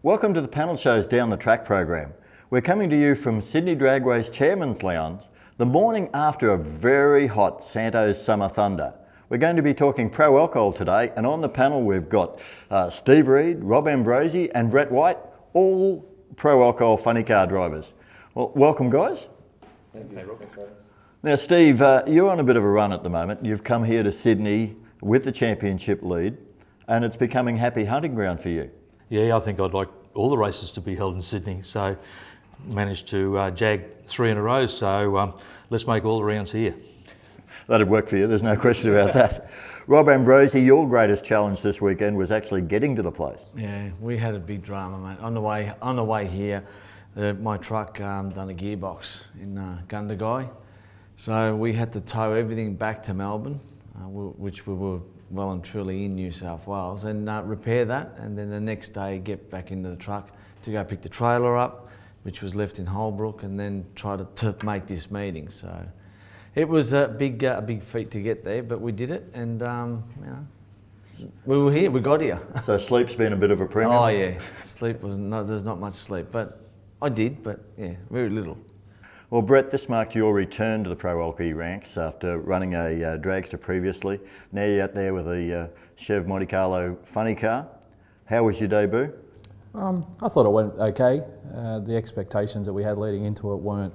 Welcome to the panel show's Down the Track program. We're coming to you from Sydney Dragway's Chairman's Lounge, the morning after a very hot Santos Summer Thunder. We're going to be talking pro alcohol today, and on the panel we've got Steve Reed, Rob Ambrosi and Brett White, all pro alcohol funny car drivers. Well, welcome guys. Thank you. Hey, Rob. Now Steve, you're on a bit of a run at the moment. You've come here to Sydney with the championship lead, and it's becoming happy hunting ground for you. Yeah, I think I'd like all the races to be held in Sydney, so managed to jag 3 in a row, so let's make all the rounds here. That'd work for you, there's no question about that. Rob Ambrosi, your greatest challenge this weekend was actually getting to the place. Yeah, we had a big drama, mate. On the way here, my truck done a gearbox in Gundagai, so we had to tow everything back to Melbourne, which we were well and truly in New South Wales, and repair that, and then the next day get back into the truck to go pick the trailer up, which was left in Holbrook, and then try to make this meeting. So it was a big feat to get there, but we did it, and we were here, we got here. So sleep's been a bit of a premium? Oh yeah, sleep was there's not much sleep, but I did, but yeah, very little. Well, Brett, this marked your return to the pro alky ranks after running a dragster previously. Now you're out there with a Chev Monte Carlo funny car. How was your debut? I thought it went okay. The expectations that we had leading into it weren't,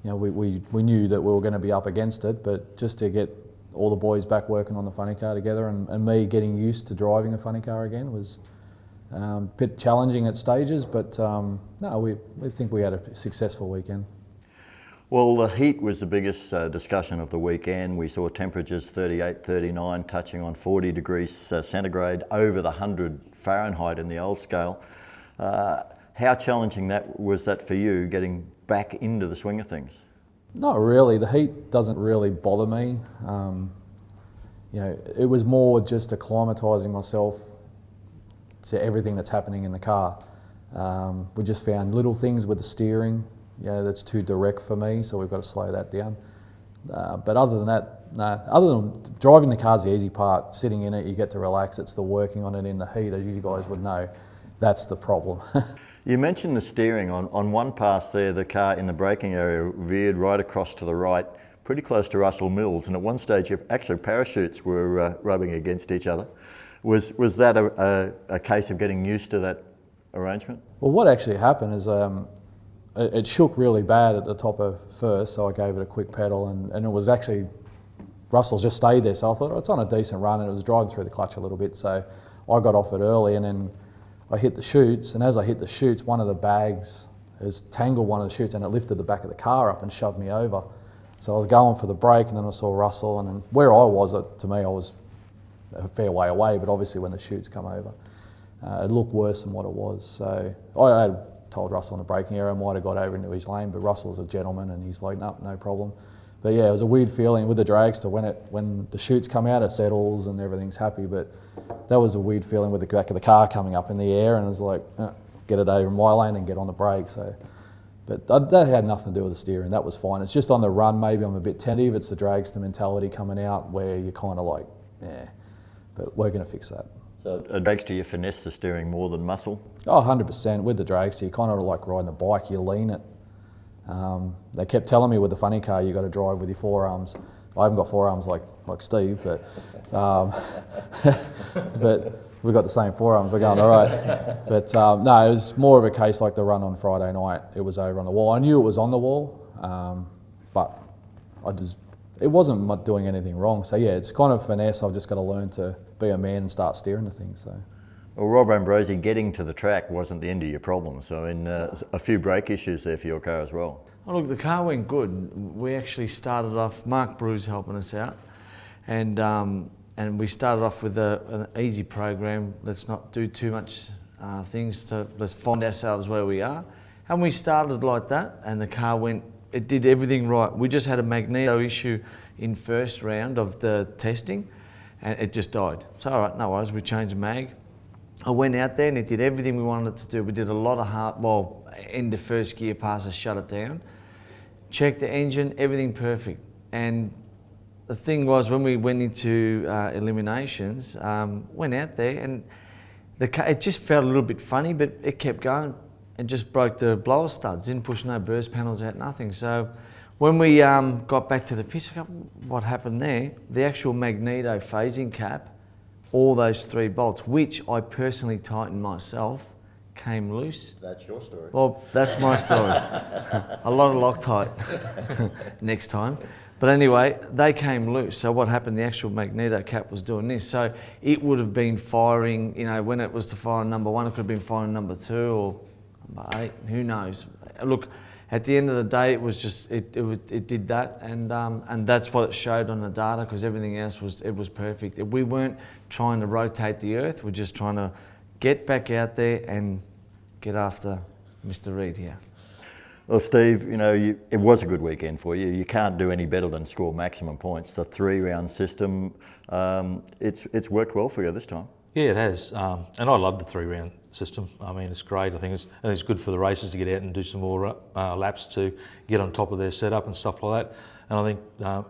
we knew that we were going to be up against it, but just to get all the boys back working on the funny car together and me getting used to driving a funny car again was a bit challenging at stages, but no, we think we had a successful weekend. Well, the heat was the biggest discussion of the weekend. We saw temperatures 38, 39, touching on 40 degrees centigrade, over the 100 Fahrenheit in the old scale. How challenging was that for you, getting back into the swing of things? Not really. The heat doesn't really bother me. It was more just acclimatising myself to everything that's happening in the car. We just found little things with the steering. That's too direct for me, so we've got to slow that down. But other than that, other than driving the car's the easy part, sitting in it, you get to relax. It's the working on it in the heat, as you guys would know, that's the problem. You mentioned the steering. On one pass there, the car in the braking area veered right across to the right, pretty close to Russell Mills, and at one stage, actually parachutes were rubbing against each other. Was that a case of getting used to that arrangement? Well, what actually happened is it shook really bad at the top of first, so I gave it a quick pedal, and it was actually, Russell's just stayed there, so I thought, it's on a decent run, and it was driving through the clutch a little bit, so I got off it early, and then I hit the chutes, and as I hit the chutes, one of the bags has tangled one of the chutes, and it lifted the back of the car up and shoved me over. So I was going for the brake, and then I saw Russell, and then where I was, to me, I was a fair way away, but obviously when the chutes come over, it looked worse than what it was. So I had told Russell in the braking area I might have got over into his lane, but Russell's a gentleman and he's like, no problem. But yeah, it was a weird feeling with the dragster. When the chutes come out, it settles and everything's happy, but that was a weird feeling with the back of the car coming up in the air, and it was like, get it over my lane and get on the brake. So, but that had nothing to do with the steering. That was fine. It's just on the run, maybe I'm a bit tentative. It's the dragster mentality coming out where you're kind of like, but we're going to fix that. So a dragster, you finesse the steering more than muscle? Oh, 100%. With the dragster, you kind of like riding a bike, you lean it. They kept telling me with the funny car, you got to drive with your forearms. I haven't got forearms like Steve, but but we've got the same forearms, we're going all right. But no, it was more of a case like the run on Friday night. It was over on the wall. I knew it was on the wall, but it wasn't doing anything wrong. So yeah, it's kind of finesse. I've just got to learn to be a man and start steering the thing. So. Well, Rob Ambrosi, getting to the track wasn't the end of your problem. So a few brake issues there for your car as well. Oh look, the car went good. We actually started off, Mark Brew's helping us out, and we started off with an easy program. Let's not do too much things, let's find ourselves where we are. And we started like that, and the car it did everything right. We just had a magneto issue in first round of the testing, and it just died. So all right, no worries, we changed the mag. I went out there and it did everything we wanted it to do. We did a lot of in the first gear passes, shut it down. Checked the engine, everything perfect. And the thing was, when we went into eliminations, went out there and It just felt a little bit funny, but it kept going and just broke the blower studs. Didn't push no burst panels out, nothing. So when we got back to the pits, what happened there? The actual magneto phasing cap, all those 3 bolts, which I personally tightened myself, came loose. That's your story. Well, that's my story. A lot of Loctite next time. But anyway, they came loose. So what happened, the actual magneto cap was doing this. So it would have been firing, you know, when it was to fire on number 1, it could have been firing number 2 or number 8, who knows. Look, at the end of the day, it was just, it did that, and that's what it showed on the data, because everything else was perfect. We weren't trying to rotate the earth, we're just trying to get back out there and get after Mr. Reid here. Well, Steve, you know, it was a good weekend for you. You can't do any better than score maximum points. The 3-round system, it's worked well for you this time. Yeah, it has, and I love the 3-round system. I mean, it's great. I think it's good for the racers to get out and do some more laps to get on top of their setup and stuff like that. And I think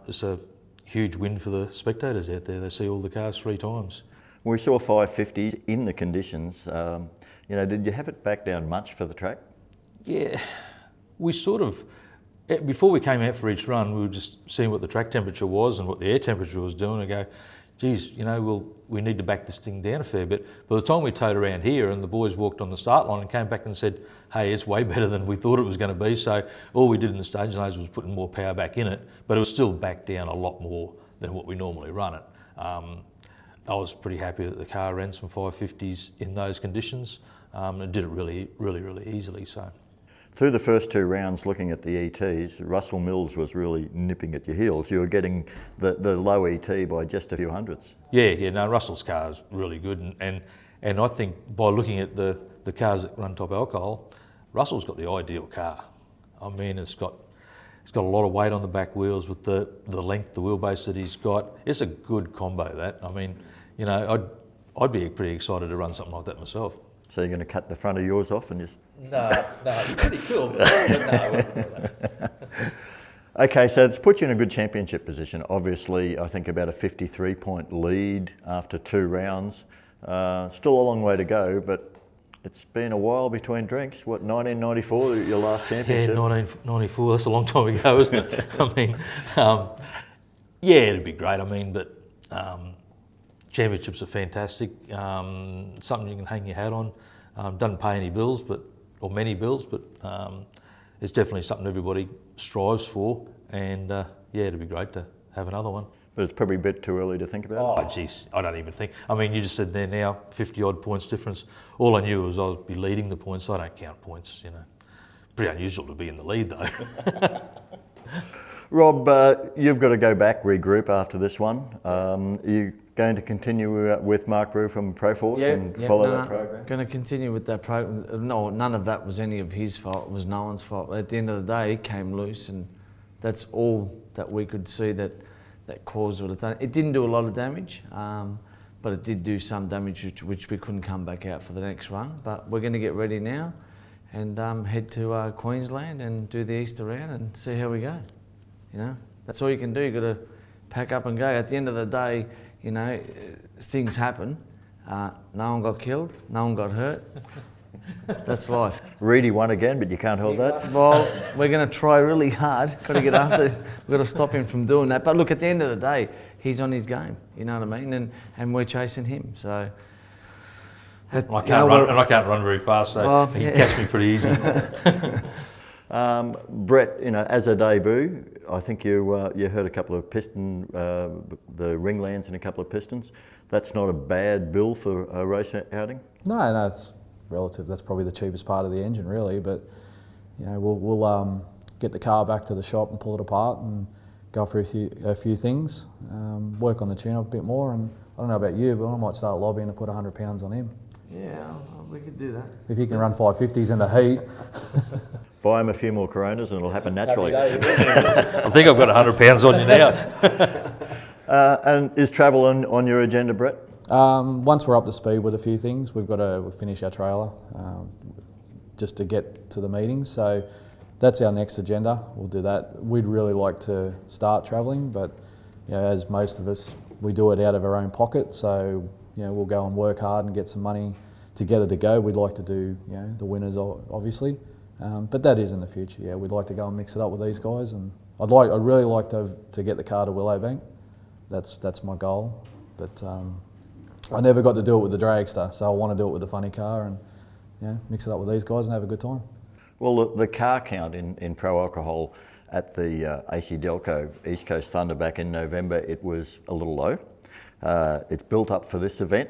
it's a huge win for the spectators out there. They see all the cars 3 times. We saw 550s in the conditions. You know, did you have it back down much for the track? Yeah, we sort of, before we came out for each run, we were just seeing what the track temperature was and what the air temperature was doing, and go, geez, you know, we need to back this thing down a fair bit. By the time we towed around here and the boys walked on the start line and came back and said, hey, it's way better than we thought it was going to be. So all we did in the stage nose was putting more power back in it, but it was still back down a lot more than what we normally run it. I was pretty happy that the car ran some 550s in those conditions. It did it really, really, really easily. So. Through the first 2 rounds, looking at the ETs, Russell Mills was really nipping at your heels. You were getting the low ET by just a few hundredths. Yeah, no, Russell's car is really good, and I think by looking at the cars that run top alcohol, Russell's got the ideal car. I mean, it's got a lot of weight on the back wheels with the length, the wheelbase that he's got. It's a good combo, that. I mean, you know, I'd be pretty excited to run something like that myself. So you're going to cut the front of yours off and just... No, you're pretty cool, but no. Okay, so it's put you in a good championship position. Obviously, I think about a 53-point lead after 2 rounds. Still a long way to go, but it's been a while between drinks. What, 1994, your last championship? Yeah, 1994, that's a long time ago, isn't it? I mean, yeah, it'd be great. I mean, but championships are fantastic. Something you can hang your hat on. Doesn't pay any bills, or many bills, but it's definitely something everybody strives for. And yeah, it'd be great to have another one. But it's probably a bit too early to think about it. Oh, geez, I don't even think. I mean, you just said there now, 50-odd points difference. All I knew was I would be leading the points. I don't count points, you know. Pretty unusual to be in the lead, though. Rob, you've got to go back, regroup after this one. Are you going to continue with Mark Brew from Proforce and follow that program? Going to continue with that program. No, none of that was any of his fault. It was no one's fault. At the end of the day, it came loose, and that's all that we could see that caused what it done. It didn't do a lot of damage, but it did do some damage which we couldn't come back out for the next run. But we're going to get ready now and head to Queensland and do the Easter round and see how we go. You know, that's all you can do. You've got to pack up and go. At the end of the day, you know, things happen. No one got killed, no one got hurt. That's life. Reedy won again, but you can't hold that. Well, we're going to try really hard. Got to get after. We've got to stop him from doing that. But look, at the end of the day, he's on his game. You know what I mean? And we're chasing him. So. I can't run very fast, so you can catch me pretty easy. Brett, you know, as a debut, I think you heard a couple of piston, the ring lands in a couple of pistons. That's not a bad bill for a race outing. No, it's relative. That's probably the cheapest part of the engine, really. But you know, we'll get the car back to the shop and pull it apart and go for a few things. Work on the tune-up a bit more. And I don't know about you, but I might start lobbying to put 100 pounds on him. Yeah, we could do that. If he can run 550s in the heat. Buy him a few more Coronas and it'll happen naturally. I think I've got 100 pounds on you now. And is travel on your agenda, Brett? Once we're up to speed with a few things, we've got to finish our trailer just to get to the meetings. So that's our next agenda. We'll do that. We'd really like to start travelling, but you know, as most of us, we do it out of our own pocket. So you know, we'll go and work hard and get some money together to go. We'd like to do, you know, the winners obviously, but that is in the future. Yeah, we'd like to go and mix it up with these guys, and I'd really like to get the car to Willowbank. That's my goal, but I never got to do it with the dragster, so I want to do it with the funny car and, you know, mix it up with these guys and have a good time. Well, the car count in pro alcohol at the AC Delco East Coast Thunder back in November, it was a little low. It's built up for this event.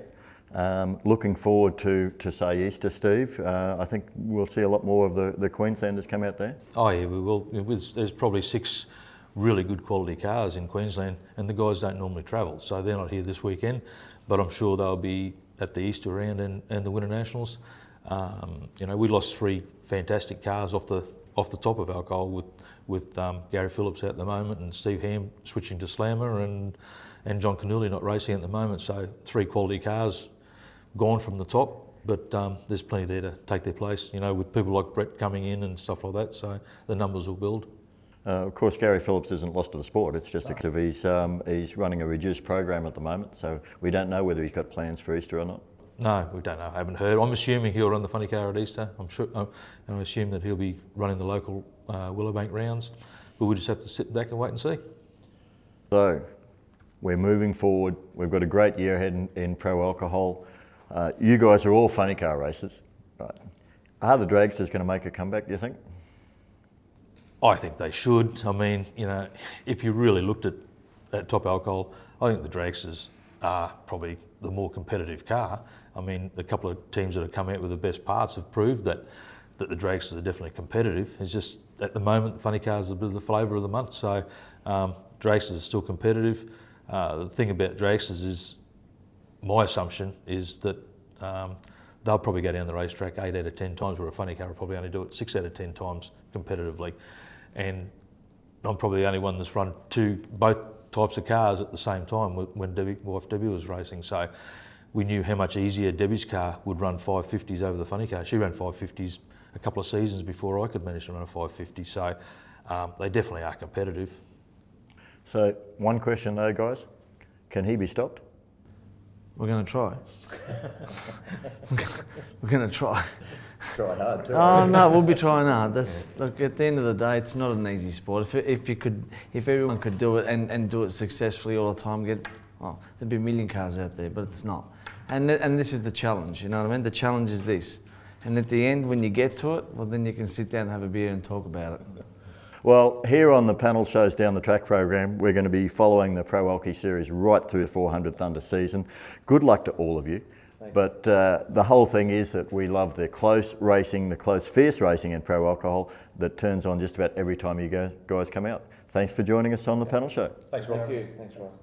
Looking forward to say Easter, Steve. I think we'll see a lot more of the Queenslanders come out there. Oh yeah, we will. There's probably 6 really good quality cars in Queensland, and the guys don't normally travel, so they're not here this weekend, but I'm sure they'll be at the Easter round and the Winter Nationals. You know, we lost 3 fantastic cars off the top of alcohol with Gary Phillips out at the moment, and Steve Ham switching to Slammer, and John Canulli not racing at the moment. So 3 quality cars gone from the top, but there's plenty there to take their place, you know, with people like Brett coming in and stuff like that, so the numbers will build. Of course, Gary Phillips isn't lost to the sport. It's just because he's running a reduced program at the moment, so we don't know whether he's got plans for Easter or not. No, we don't know. I haven't heard. I'm assuming he'll run the funny car at Easter. I'm sure, and I assume that he'll be running the local Willowbank rounds, but we just have to sit back and wait and see. So, we're moving forward. We've got a great year ahead in pro alcohol. You guys are all funny car racers. Right. Are the dragsters going to make a comeback, do you think? I think they should. I mean, you know, if you really looked at top alcohol, I think the dragsters are probably the more competitive car. I mean, the couple of teams that have come out with the best parts have proved that the dragsters are definitely competitive. It's just, at the moment, the funny cars are a bit of the flavour of the month, so dragsters are still competitive. The thing about dragsters is, my assumption is that they'll probably go down the racetrack 8 out of 10 times, where a funny car will probably only do it 6 out of 10 times competitively. And I'm probably the only one that's run both types of cars at the same time when wife Debbie was racing. So we knew how much easier Debbie's car would run 550s over the funny car. She ran 550s a couple of seasons before I could manage to run a 550. So they definitely are competitive. So one question though, guys, can he be stopped? We're going to try. We're going to try. Try hard too. Oh no, we'll be trying hard. Look, at the end of the day, it's not an easy sport. If everyone could do it and do it successfully all the time, there'd be a million cars out there, but it's not. And this is the challenge. You know what I mean? The challenge is this. And at the end, when you get to it, well, then you can sit down and have a beer and talk about it. Well, here on the Panel Shows Down the Track program, we're going to be following the Pro Alky series right through the 400 Thunder season. Good luck to all of you. But the whole thing is that we love the close racing, the close, fierce racing in pro alcohol that turns on just about every time you guys come out. Thanks for joining us on the Panel Show. Thanks, Rob. Thanks, Ross.